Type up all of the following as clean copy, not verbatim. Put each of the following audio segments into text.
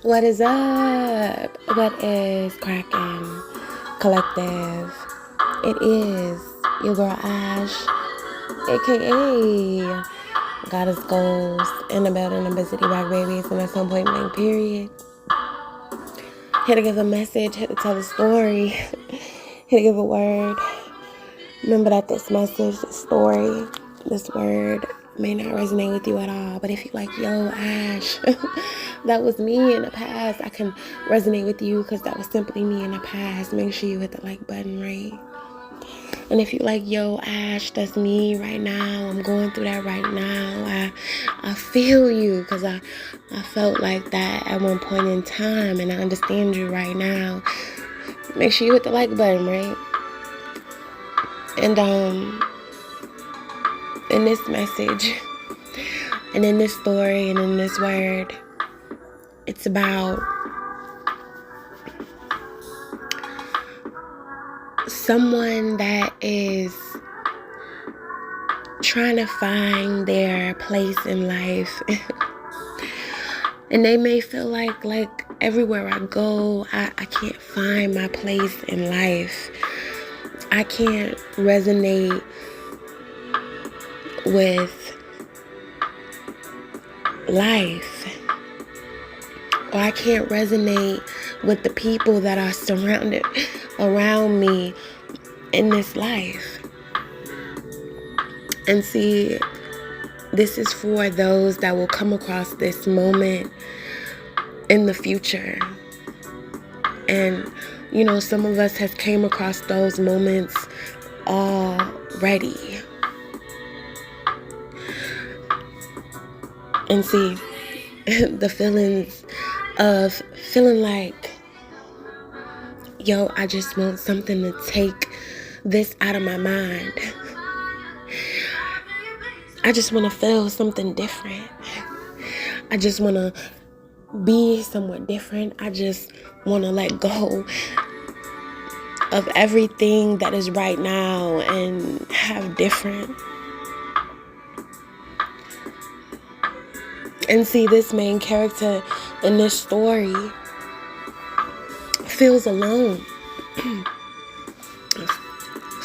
What is up? What is cracking? Collective. It is your girl Ash, aka Goddess Ghost, in the building, obesity back babies, and at some point blank period. Here to give a message, here to tell a story, here to give a word. Remember that this message, this story, this word may not resonate with you at all, but if you like, yo, Ash, that was me in the past, I can resonate with you because that was simply me in the past. Make sure you hit the like button, right? And if you like, yo, Ash, that's me right now. I'm going through that right now. I feel you because I felt like that at one point in time, and I understand you right now. Make sure you hit the like button, right? And in this message and in this story and in this word, it's about someone that is trying to find their place in life. And they may feel like everywhere I go, I can't find my place in life. I can't resonate with life. Or I can't resonate with the people that are surrounded around me in this life. And see, this is for those that will come across this moment in the future. And, you know, some of us have came across those moments already. And see, the feelings of feeling like, yo, I just want something to take this out of my mind. I just want to feel something different. I just want to be somewhat different. I just want to let go of everything that is right now and have different. And see, this main character in this story feels alone.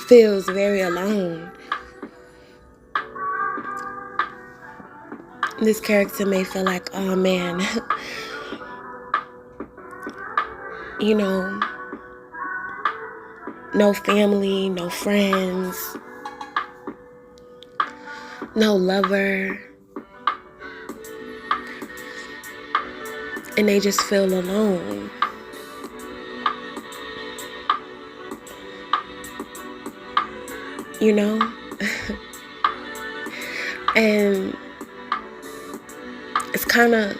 Feels very alone. This character may feel like, oh man, you know, no family, no friends, no lover. And they just feel alone. You know? And it's kind of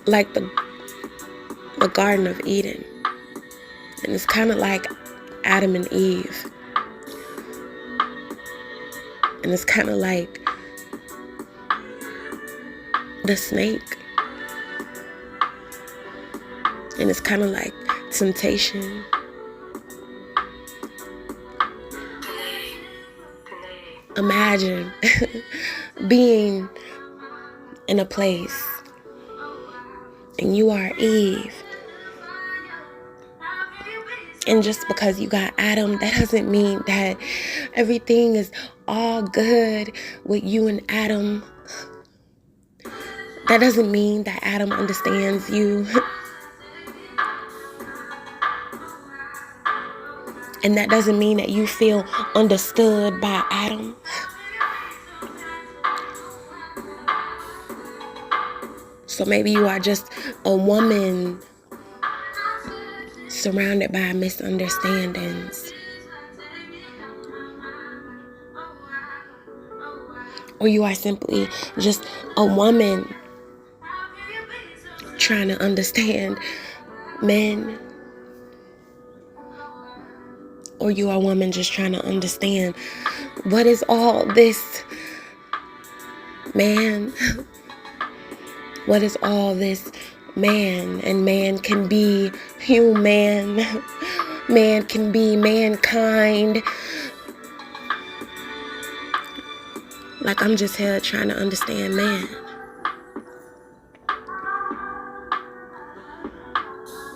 like the Garden of Eden. And it's kind of like Adam and Eve. And it's kind of like the snake. And it's kind of like temptation. Imagine being in a place and you are Eve. And just because you got Adam, that doesn't mean that everything is all good with you and Adam. That doesn't mean that Adam understands you. And that doesn't mean that you feel understood by Adam. So maybe you are just a woman surrounded by misunderstandings. Or you are simply just a woman trying to understand men. Or you are a woman just trying to understand what is all this, man? What is all this, man? And man can be human. Man can be mankind. Like I'm just here trying to understand man.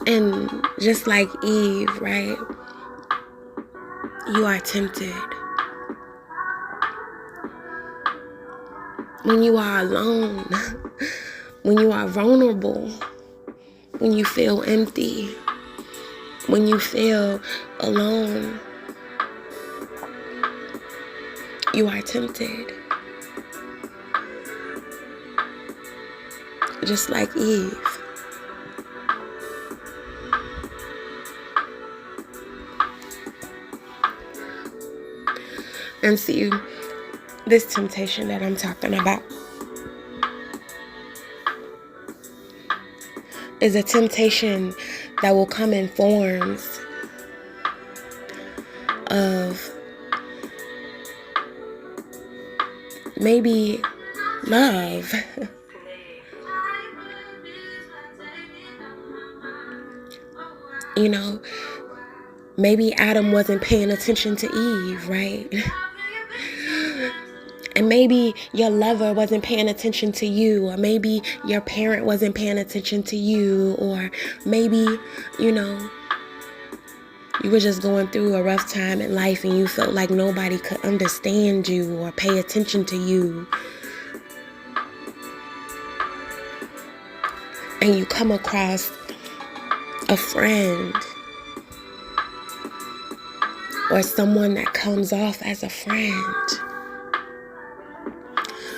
And just like Eve, right? You are tempted. When you are alone, when you are vulnerable, when you feel empty, when you feel alone, you are tempted. Just like Eve. And see, this temptation that I'm talking about is a temptation that will come in forms of maybe love. You know, maybe Adam wasn't paying attention to Eve, right? And maybe your lover wasn't paying attention to you, or maybe your parent wasn't paying attention to you, or maybe, you know, you were just going through a rough time in life and you felt like nobody could understand you or pay attention to you. And you come across a friend or someone that comes off as a friend.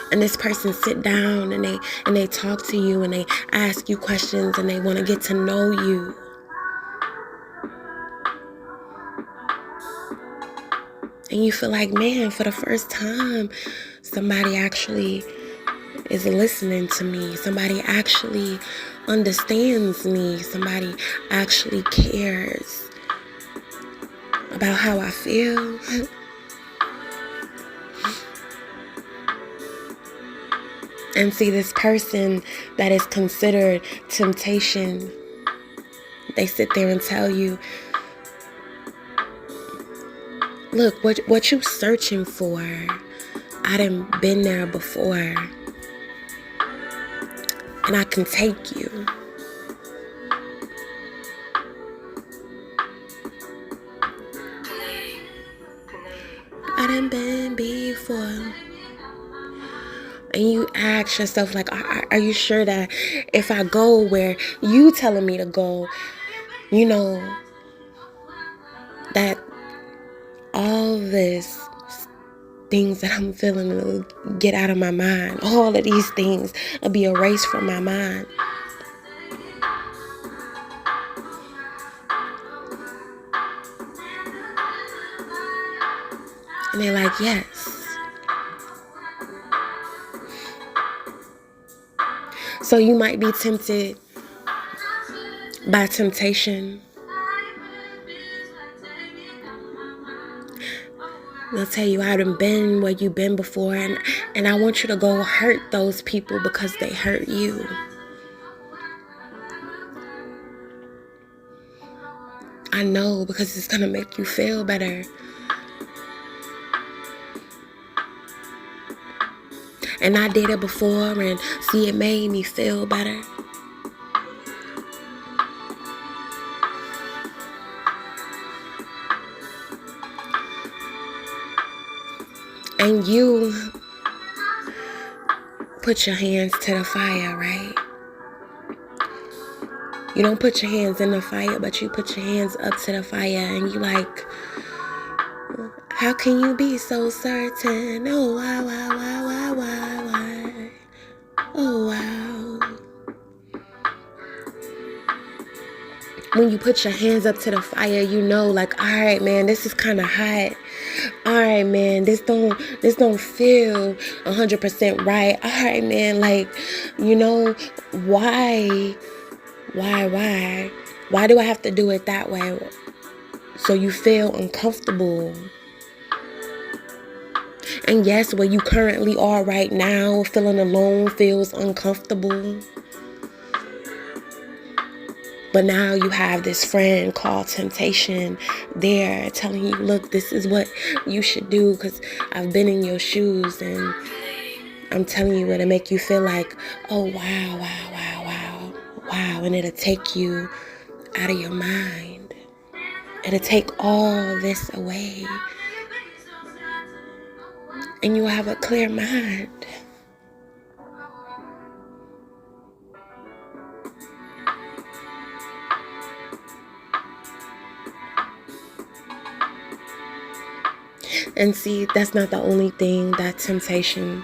And this person sit down and they talk to you and they ask you questions and they want to get to know you. And you feel like, man, for the first time, somebody actually is listening to me. Somebody actually understands me. Somebody actually cares about how I feel. And see, this person that is considered temptation, they sit there and tell you, look, what you searching for, I done been there before, and I can take you. I done been before. And you ask yourself, like, are you sure that if I go where you telling me to go, you know, that all this things that I'm feeling will get out of my mind. All of these things will be erased from my mind. And they're like, yes. So you might be tempted by temptation. They'll tell you, I haven't been where you've been before, and I want you to go hurt those people because they hurt you. I know, because it's going to make you feel better. And I did it before, and see, it made me feel better. And you put your hands to the fire, right? You don't put your hands in the fire, but you put your hands up to the fire, and you like, how can you be so certain? Oh, why? Oh, wow. When you put your hands up to the fire, you know, like, all right, man, this is kind of hot. All right, man, this don't feel 100% right. All right, man, like, you know, why do I have to do it that way? So you feel uncomfortable. And yes, where you currently are right now, feeling alone feels uncomfortable. But now you have this friend called temptation there telling you, look, this is what you should do, because I've been in your shoes and I'm telling you it'll make you feel like, oh, wow. And it'll take you out of your mind. It'll take all this away. And you'll have a clear mind. And see, that's not the only thing that temptation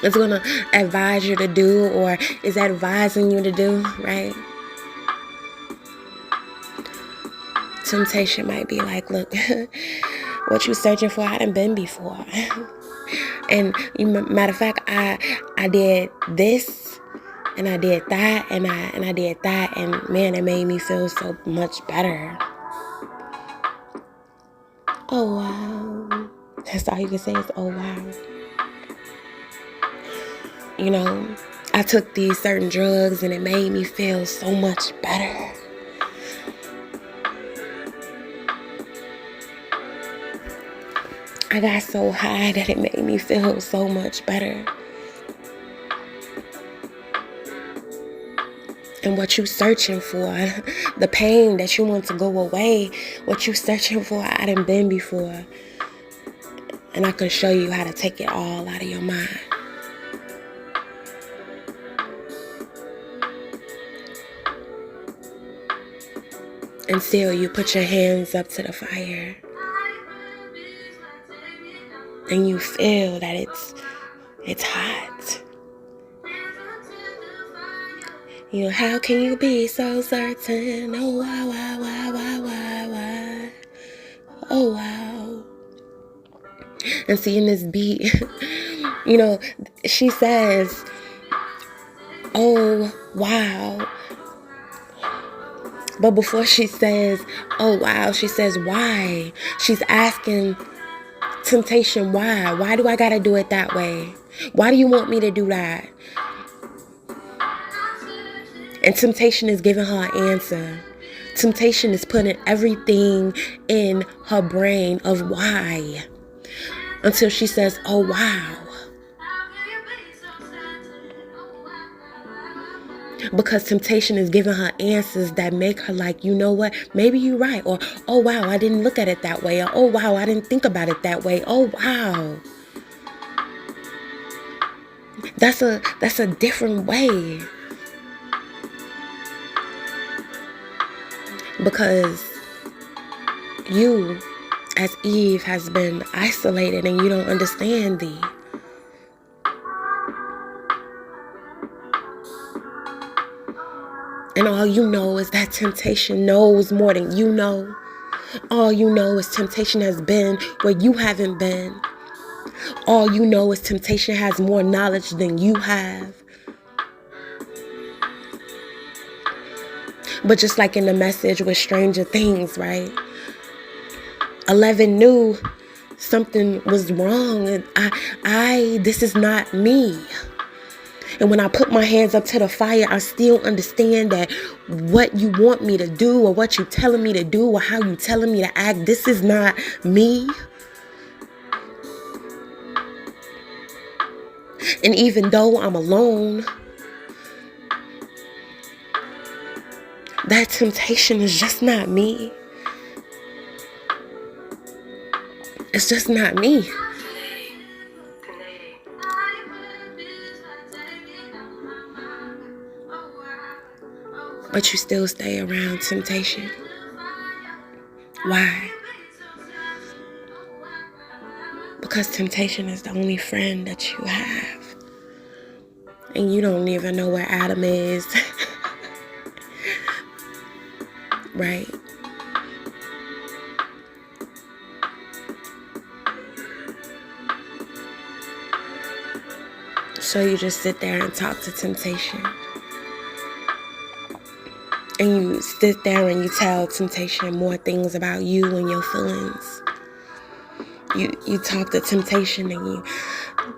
is going to advise you to do, or is advising you to do, right? Temptation might be like, look, what you searching for, I done been before. And matter of fact, I did this, and I did that, and I did that, and man, it made me feel so much better. Oh wow. That's all you can say is, oh wow. You know, I took these certain drugs and it made me feel so much better. I got so high that it made me feel so much better. And what you searching for, the pain that you want to go away, what you searching for, I done been before. And I can show you how to take it all out of your mind. And still you put your hands up to the fire. And you feel that it's hot. You know, how can you be so certain? Oh, wow, wow, wow, wow, wow, wow. Oh, wow. And see, in this beat, you know, she says, oh, wow. But before she says, oh, wow, she says, why? She's asking temptation, why? Why do I gotta do it that way? Why do you want me to do that? And temptation is giving her an answer. Temptation is putting everything in her brain of why. Until she says, oh, wow. Because temptation is giving her answers that make her like, you know what? Maybe you're right. Or, oh, wow, I didn't look at it that way. Or, oh, wow, I didn't think about it that way. Oh, wow. That's a different way. Because you, as Eve, has been isolated and you don't understand thee. And all you know is that temptation knows more than you know. All you know is temptation has been where you haven't been. All you know is temptation has more knowledge than you have. But just like in the message with Stranger Things, right? 11 knew something was wrong. And this is not me. And when I put my hands up to the fire, I still understand that what you want me to do, or what you telling me to do, or how you telling me to act, this is not me. And even though I'm alone, that temptation is just not me. It's just not me. But you still stay around temptation. Why? Because temptation is the only friend that you have. And you don't even know where Adam is. Right? So you just sit there and talk to temptation. And you sit there and you tell temptation more things about you and your feelings. You talk to temptation and you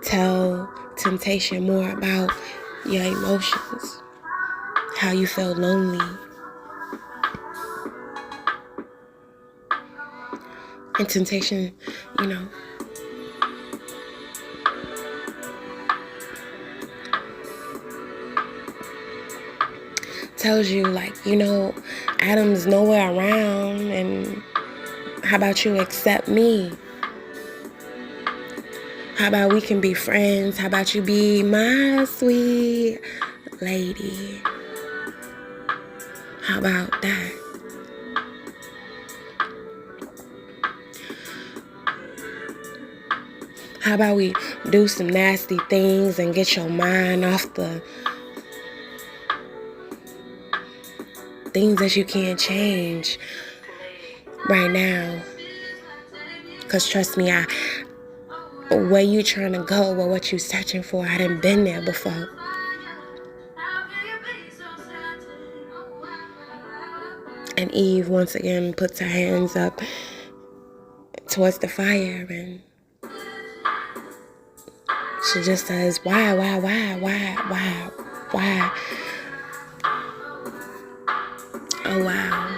tell temptation more about your emotions, how you feel lonely. And temptation, you know, tells you, like, you know, Adam's nowhere around, and how about you accept me? How about we can be friends? How about you be my sweet lady? How about that? How about we do some nasty things and get your mind off the things that you can't change right now? Because trust me, where you trying to go or what you searching for, I done been there before. And Eve once again puts her hands up towards the fire, and she just says, why? Oh, wow.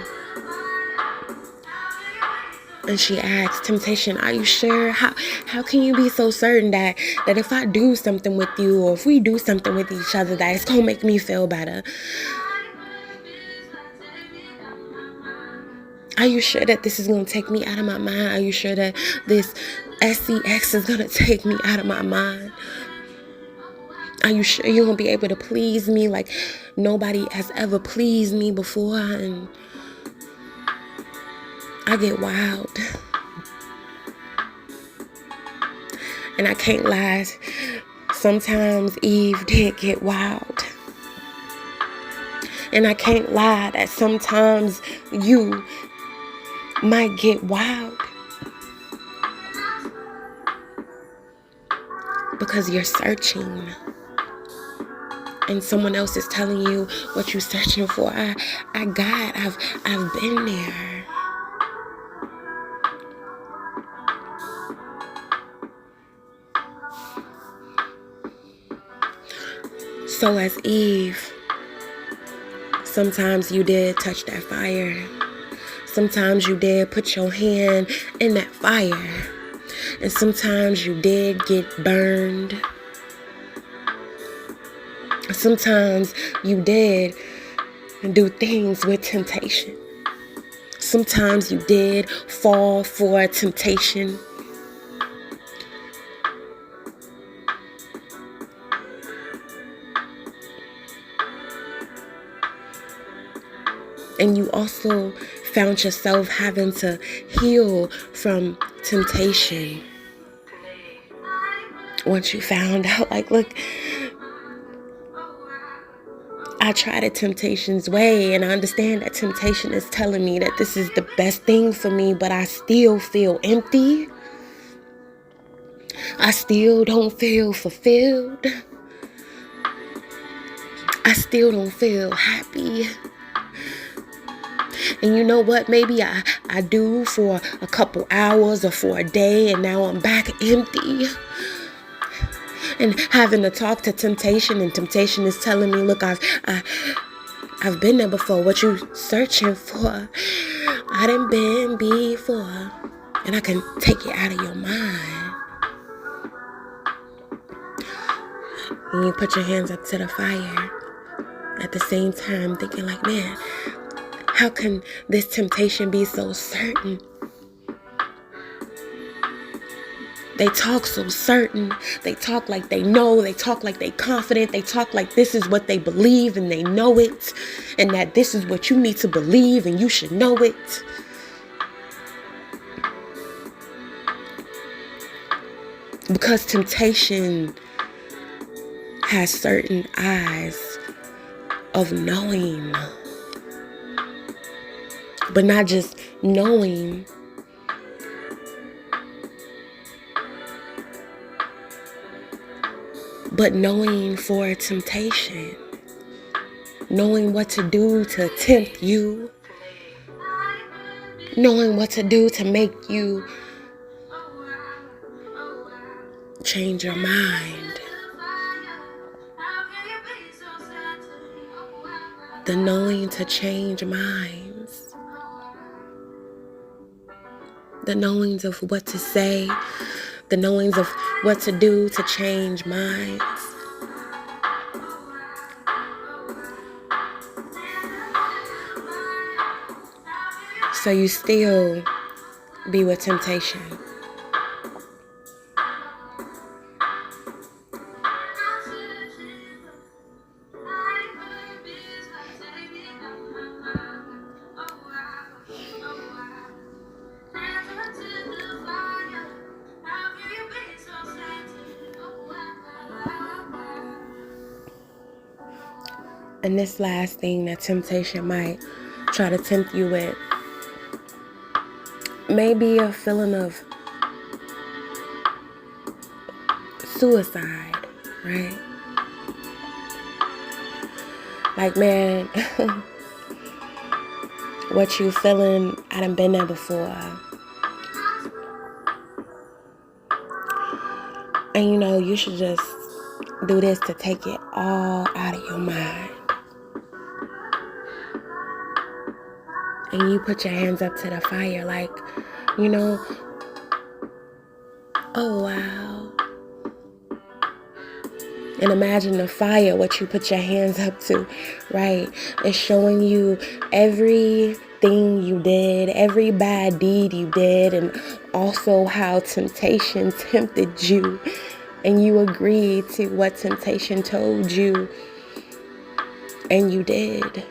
And she asks, Temptation, are you sure? How can you be so certain that if I do something with you, or if we do something with each other, that it's going to make me feel better? Are you sure that this is going to take me out of my mind? Are you sure that this SCX is going to take me out of my mind? Are you sure you're going to be able to please me like nobody has ever pleased me before? And I get wild. And I can't lie, sometimes Eve did get wild. And I can't lie that sometimes you might get wild. Because you're searching. And someone else is telling you what you're searching for. I've been there. So as Eve, sometimes you did touch that fire. Sometimes you did put your hand in that fire. And sometimes you did get burned. Sometimes you did do things with temptation. Sometimes you did fall for temptation. And you also found yourself having to heal from temptation. Once you found out, like, look, I tried a temptation's way, and I understand that temptation is telling me that this is the best thing for me, but I still feel empty. I still don't feel fulfilled. I still don't feel happy. And you know what? Maybe I do for a couple hours or for a day, and now I'm back empty. And having to talk to temptation, and temptation is telling me, look, I've been there before. What you searching for, I done been before. And I can take it out of your mind. And you put your hands up to the fire. At the same time thinking like, man, how can this temptation be so certain? They talk so certain. They talk like they know. They talk like they confident. They talk like this is what they believe and they know it. And that this is what you need to believe and you should know it. Because temptation has certain eyes of knowing. But not just knowing, but knowing for temptation. Knowing what to do to tempt you. Knowing what to do to make you change your mind. The knowing to change minds. The knowings of what to say. The knowings of what to do to change minds. So you still be with temptation. And this last thing that temptation might try to tempt you with may be a feeling of suicide, right? Like, man, what you feeling, I done been there before. And you know, you should just do this to take it all out of your mind. And you put your hands up to the fire like, you know, oh wow. And imagine the fire, what you put your hands up to, right? It's showing you everything you did, every bad deed you did, and also how temptation tempted you. And you agreed to what temptation told you, and you did.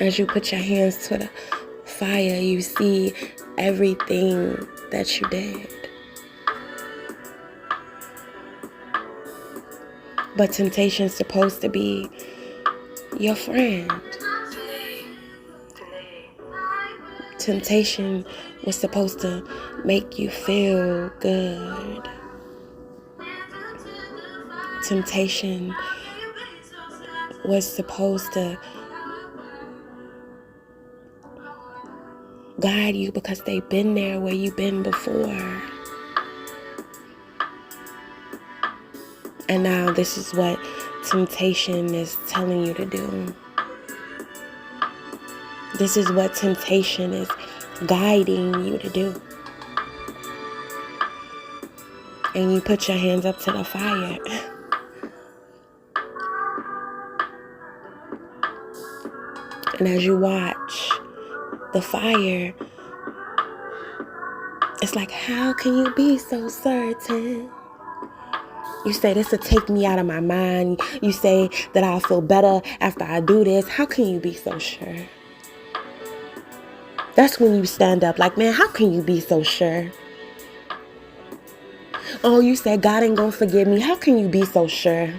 As you put your hands to the fire, you see everything that you did. But temptation's supposed to be your friend. Temptation was supposed to make you feel good. Temptation was supposed to guide you because they've been there where you've been before. And now this is what temptation is telling you to do. This is what temptation is guiding you to do. And you put your hands up to the fire. And as you watch the fire, it's like, how can you be so certain? You say, this will take me out of my mind. You say that I'll feel better after I do this. How can you be so sure? That's when you stand up like, man, how can you be so sure? Oh, you said God ain't gonna forgive me. How can you be so sure?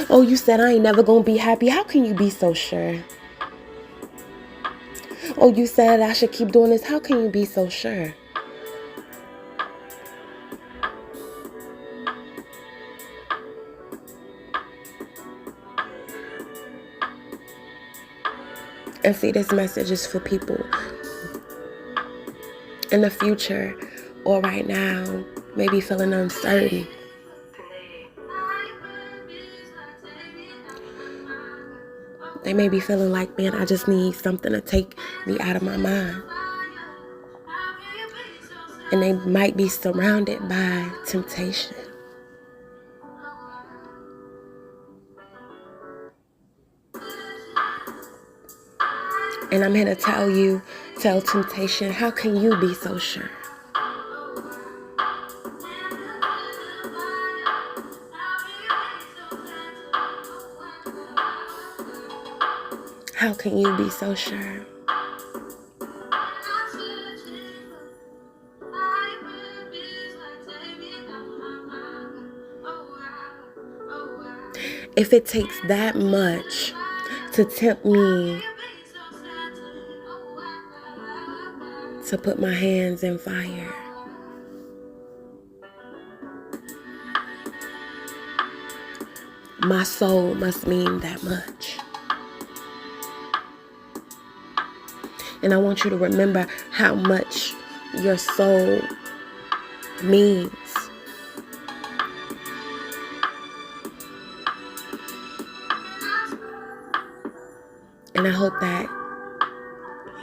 Oh, you said I ain't never gonna be happy. How can you be so sure? Oh, you said I should keep doing this. How can you be so sure? And see, this message is for people in the future or right now, maybe feeling uncertain. They may be feeling like, man, I just need something to take me out of my mind. And they might be surrounded by temptation. And I'm here to tell temptation, how can you be so sure? How can you be so sure? If it takes that much to tempt me to put my hands in fire, my soul must mean that much. And I want you to remember how much your soul means. And I hope that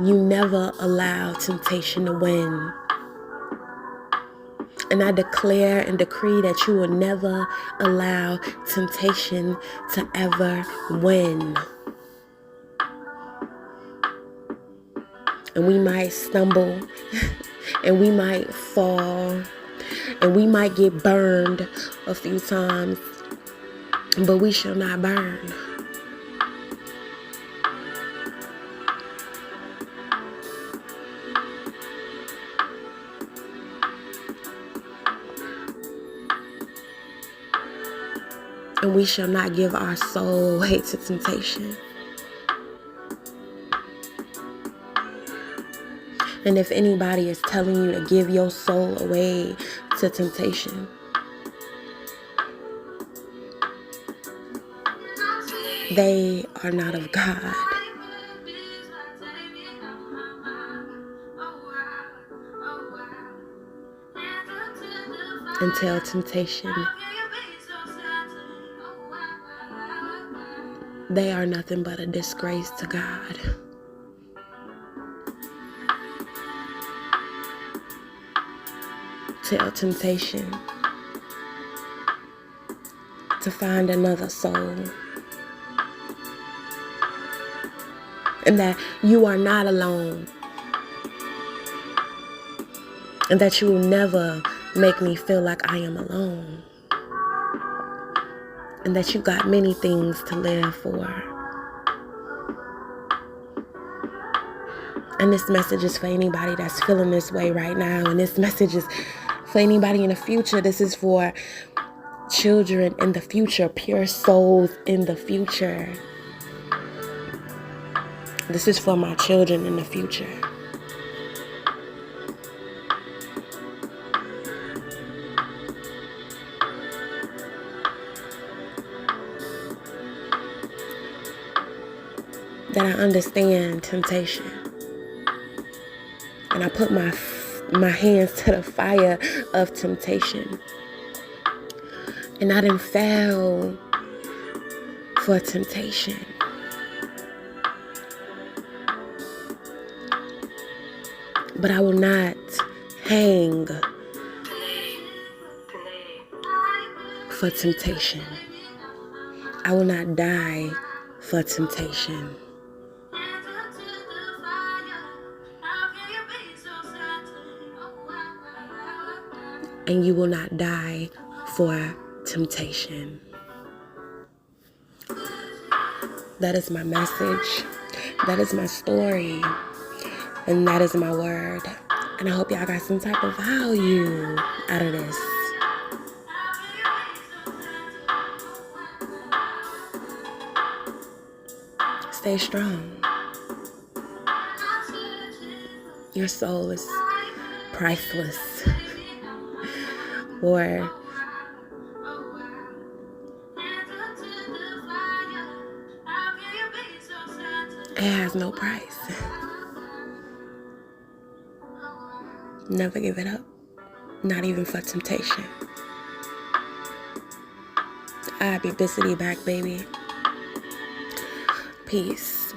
you never allow temptation to win. And I declare and decree that you will never allow temptation to ever win. And we might stumble, and we might fall, and we might get burned a few times, but we shall not burn. And we shall not give our soul away to temptation. And if anybody is telling you to give your soul away to temptation, they are not of God. Until temptation, they are nothing but a disgrace to God. Tell temptation to find another soul, and that you are not alone, and that you will never make me feel like I am alone, and that you got many things to live for. And this message is for anybody that's feeling this way right now, and this message is for anybody in the future. This is for children in the future, pure souls in the future. This is for my children in the future. That I understand temptation. And I put my hands to the fire of temptation. And I didn't fail for temptation. But I will not hang for temptation. I will not die for temptation. And you will not die for temptation. That is my message. That is my story. And that is my word. And I hope y'all got some type of value out of this. Stay strong. Your soul is priceless. Or it has no price. Never give it up. Not even for temptation. I'll be busy back, baby. Peace.